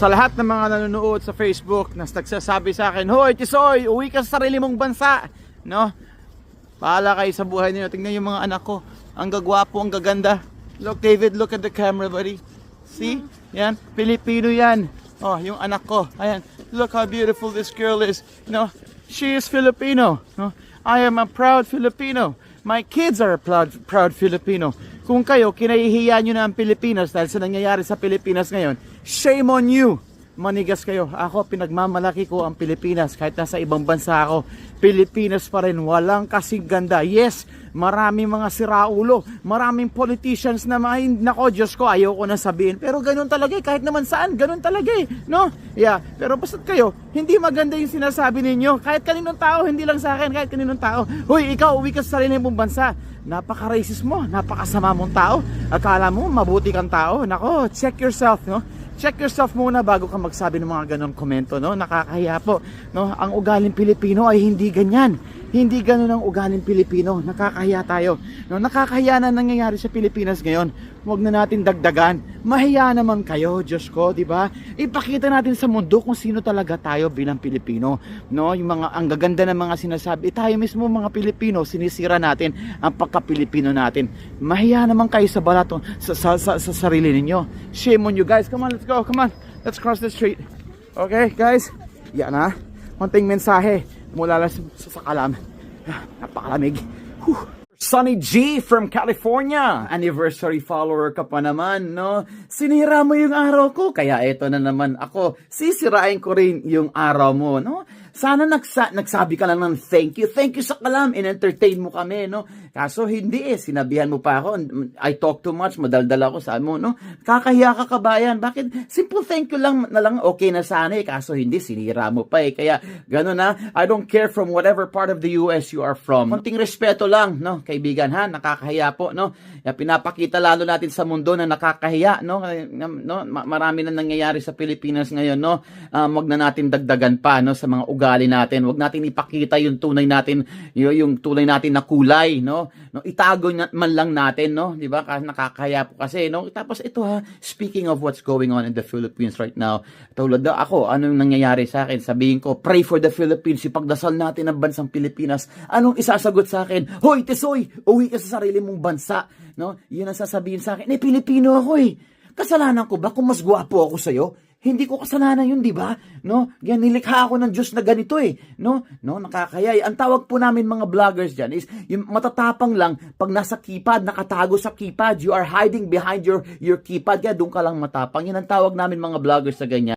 Sa lahat ng mga nanonood sa Facebook na nagsasabi sa akin, "Hoy, Tisoy, uwi ka sa sarili mong bansa." No? Paala kayo sa buhay niyo. Tingnan yung mga anak ko. Ang gagwapo, ang gaganda. Look, David, look at the camera, buddy. See? Yan, Pilipino yan. Oh, yung anak ko. Ayan. Look how beautiful this girl is. No? She is Filipino. No? I am a proud Filipino. My kids are a proud Filipino. Kung kayo, kinahihiya nyo na ang Pilipinas dahil sa nangyayari sa Pilipinas ngayon, shame on you! Manigas kayo. Ako, pinagmamalaki ko ang Pilipinas. Kahit nasa ibang bansa ako, Pilipinas pa rin. Walang kasing ganda. Yes, maraming mga siraulo. Maraming politicians na nako, Diyos ko, ayaw ko na sabihin. Pero ganun talaga eh. Kahit naman saan, ganun talaga eh. No? Yeah. Pero basta't kayo, hindi maganda yung sinasabi ninyo. Kahit kaninong tao, hindi lang sa akin. Kahit kaninong tao. Hoy, ikaw, uwi ka sa sarili mong bansa. Napaka-racist mo. Napakasama mong tao. Akala mo, mabuti kang tao. Nako, check yourself, no? Check yourself muna bago ka magsabi ng mga ganong komento, no? Nakakahiya po, no? Ang ugaling Pilipino ay hindi ganyan. Hindi ganun ang ugaling Pilipino. Nakakahiya tayo, no? Nakakahiya na nangyayari sa Pilipinas ngayon. Huwag na natin dagdagan. Mahiya naman kayo, Diyos ko, di ba? Ipakita natin sa mundo kung sino talaga tayo bilang Pilipino, no? Yung mga ang gaganda ng mga sinasabi, tayo mismo mga Pilipino, sinisira natin ang pagka-Pilipino natin. Mahiya naman kayo sa balato sa sarili ninyo. Shame on you guys. Come on, let's go. Come on. Let's cross the street. Okay, guys? Yan na. Konting mensahe mula lang sa kalam. Napakalamig. Whew. Sunny G from California. Anniversary follower ka pa naman, no? Sinira mo yung araw ko, kaya eto na naman ako. Sisirain ko rin yung araw mo, no? Sana nagsabi ka lang ng thank you. Thank you sa kalam. In-entertain mo kami, no? Kaso hindi eh. Sinabihan mo pa ako. I talk too much. Madaldal ako sa mo, no? Kakahiya ka kabayan. Bakit? Simple thank you lang na lang okay na sana eh. Kaso hindi. Sinira mo pa eh. Kaya gano'n na. I don't care from whatever part of the US you are from. Konting respeto lang, no? Kaibigan ha. Nakakahiya po, no? Pinapakita lalo natin sa mundo na nakakahiya, no? Marami na nangyayari sa Pilipinas ngayon, no? Wag na natin dagdagan pa, no? Sa mga ugali natin. Wag natin ipakita yung tunay natin, yung tunay natin na kulay, no? Itago man lang natin, no? 'Di ba? Kasi nakakahiya po kasi, no? Tapos ito ha, speaking of what's going on in the Philippines right now, tulad na ako, anong nangyayari sa akin? Sabihin ko, pray for the Philippines, ipagdasal natin ang bansang Pilipinas. Anong isasagot sa akin? Hoy, Tisoy, uwi ka sa sarili mong bansa, no? 'Yun ang sasabihin sa akin. Pilipino ako eh. Kasalanan ko ba kung mas gwapo ako sa'yo? Hindi ko kasalanan yun, di ba? No? Yan, nilikha ako ng Diyos na ganito eh. No? Nakakaya. Ang tawag po namin mga vloggers dyan is, yung matatapang lang, pag nasa keypad, nakatago sa keypad, you are hiding behind your keypad, kaya doon ka lang matapang. Yan ang tawag namin mga vloggers sa ganyan.